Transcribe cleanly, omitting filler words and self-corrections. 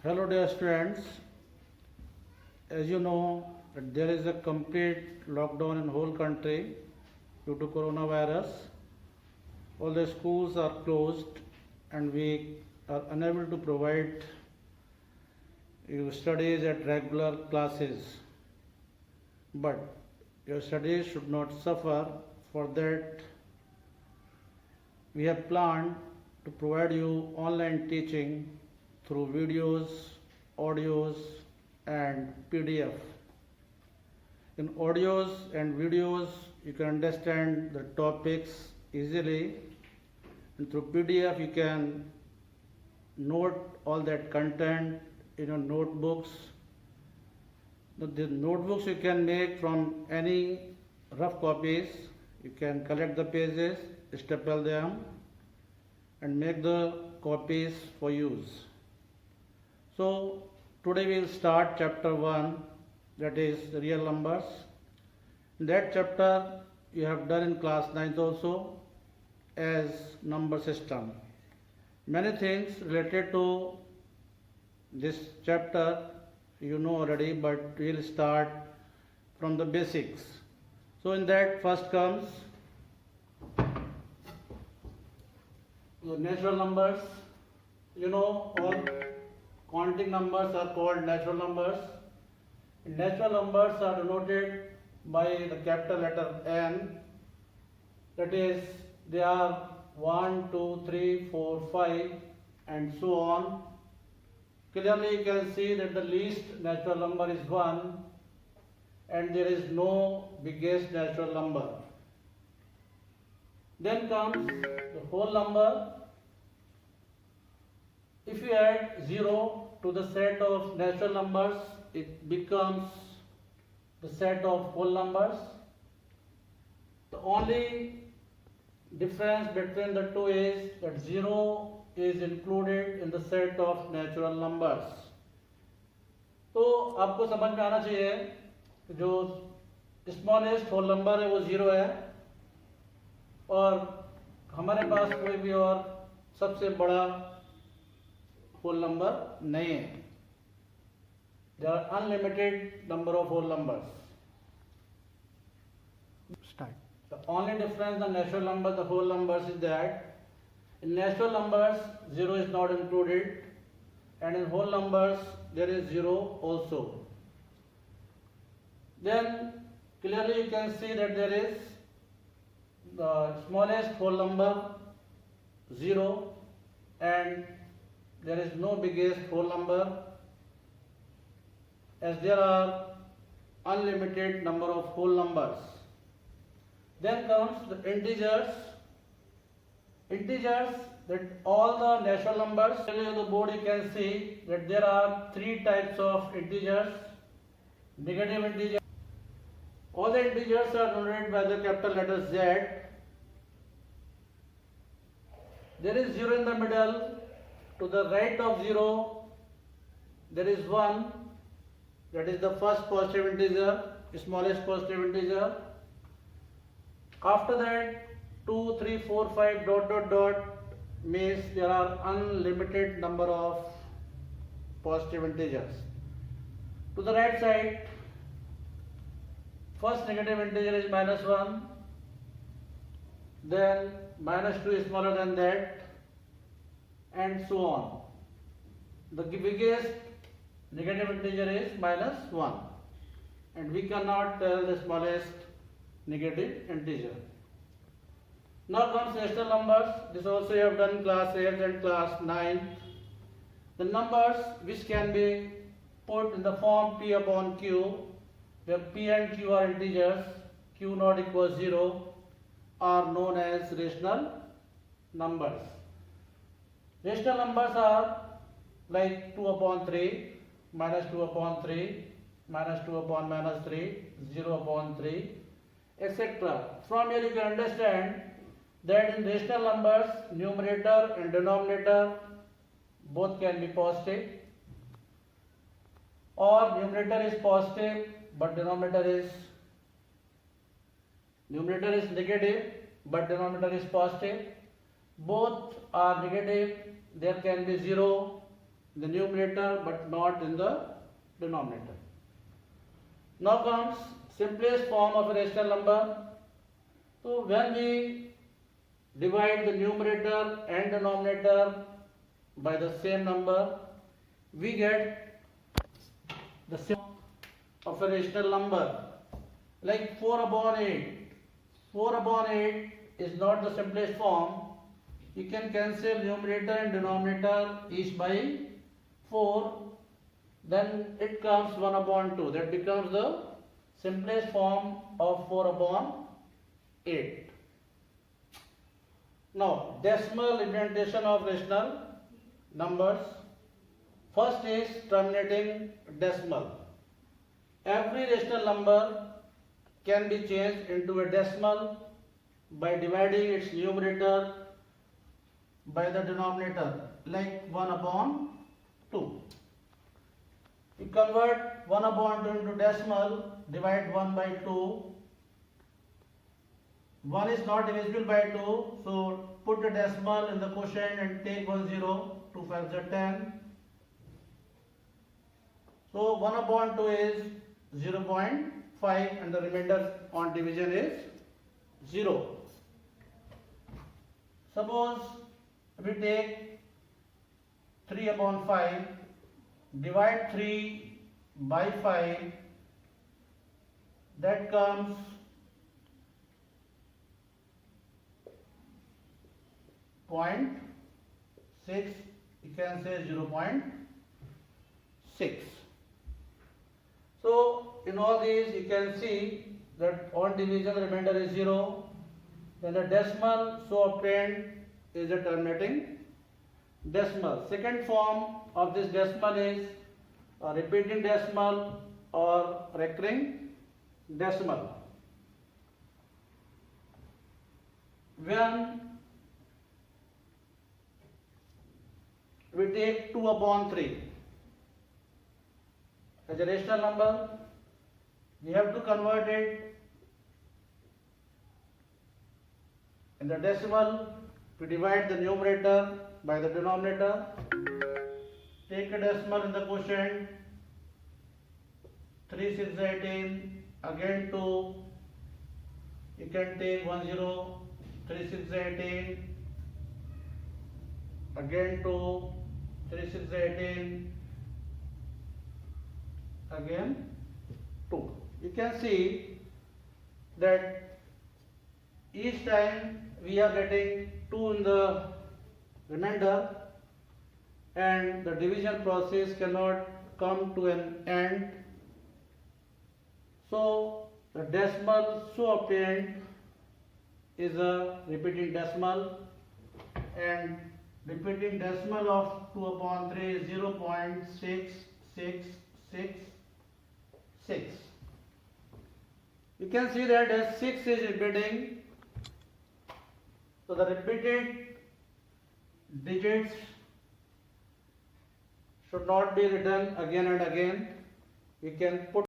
Hello dear students, as you know that there is a complete lockdown in whole country due to coronavirus. All the schools are closed and we are unable to provide you studies at regular classes. But your studies should not suffer. For that we have planned to provide you online teaching through videos, audios and PDF. In audios and videos you can understand the topics easily, and through PDF you can note all that content in your notebooks. The notebooks you can make from any rough copies. You can collect the pages, staple them and make the copies for use. So today we will start chapter 1, that is real numbers. In that chapter you have done in class 9th also as number system. Many things related to this chapter you know already, but we will start from the basics. So in that first comes the natural numbers. You know all counting numbers are called natural numbers. Natural numbers are denoted by the capital letter N. That is, they are 1, 2, 3, 4, 5 and so on. Clearly you can see that the least natural number is 1 and there is no biggest natural number. Then comes the whole number. If you add 0 to the set of natural numbers, it becomes the set of whole numbers. The only difference between the two is that 0 is included in the set of natural numbers. तो आपको समझ में आना चाहिए कि जो smallest whole number है वो 0 है और हमारे पास कोई भी और सबसे बड़ा whole number नहीं है. There are unlimited number of whole numbers. Start. The only difference in the natural number, the whole numbers is that in natural numbers 0 is not included and in whole numbers there is 0 also. Then clearly you can see that there is the smallest whole number 0 and there is no biggest whole number, as there are unlimited number of whole numbers. Then comes the integers. Integers, that all the natural numbers. On the board you can see that there are 3 types of integers. Negative integers. All the integers are denoted by the capital letter Z. There is 0 in the middle. To the right of 0 there is 1, that is the first positive integer, smallest positive integer. After that 2, 3, 4, 5 dot dot dot means there are unlimited number of positive integers. To the right side, first negative integer is -1, then -2 is smaller than that, and so on. The biggest negative integer is -1 and we cannot tell the smallest negative integer. Now comes rational numbers. This also you have done in class 8 and class 9. The numbers which can be put in the form P upon Q, where P and Q are integers, Q not equals 0, are known as rational numbers. Rational numbers are like 2 upon 3, -2 upon 3, -2 upon -3, 0 upon 3, etc. From here you can understand that in rational numbers, numerator and denominator both can be positive, or numerator is positive but numerator is negative but denominator is positive. Both are negative. There can be 0 in the numerator but not in the denominator. Now comes simplest form of a rational number. So when we divide the numerator and denominator by the same number, we get the same of a rational number, like 4 upon 8. 4 upon 8 is not the simplest form. You can cancel numerator and denominator each by 4. Then it comes 1 upon 2. That becomes the simplest form of 4 upon 8. Now, decimal representation of rational numbers. First is terminating decimal. Every rational number can be changed into a decimal by dividing its numerator by the denominator, like 1 upon 2. You convert 1 upon 2 into decimal, divide 1 by 2. 1 is not divisible by 2, so put a decimal in the quotient and take 1 0, 2 5s are 10. So 1 upon 2 is 0.5 and the remainder on division is 0. Suppose we take 3 upon 5, divide 3 by 5, that comes 0.6, you can say 0.6. So in all these you can see that on division the remainder is 0. Then the decimal so obtained is a terminating decimal. Second form of this decimal is a repeating decimal or recurring decimal. When we take 2 upon 3 as a rational number, we have to convert it in the decimal. We divide the numerator by the denominator, take a decimal in the quotient, 3 6 18, again 2, you can take 1 0, 3 6 18, again 2, 3 6 18, again 2. You can see that each time we are getting 2 in the remainder and the division process cannot come to an end. So the decimal so obtained is a repeating decimal, and repeating decimal of 2 upon 3 is 0.6666. You can see that as 6 is repeating, so the repeated digits should not be written again and again. We can put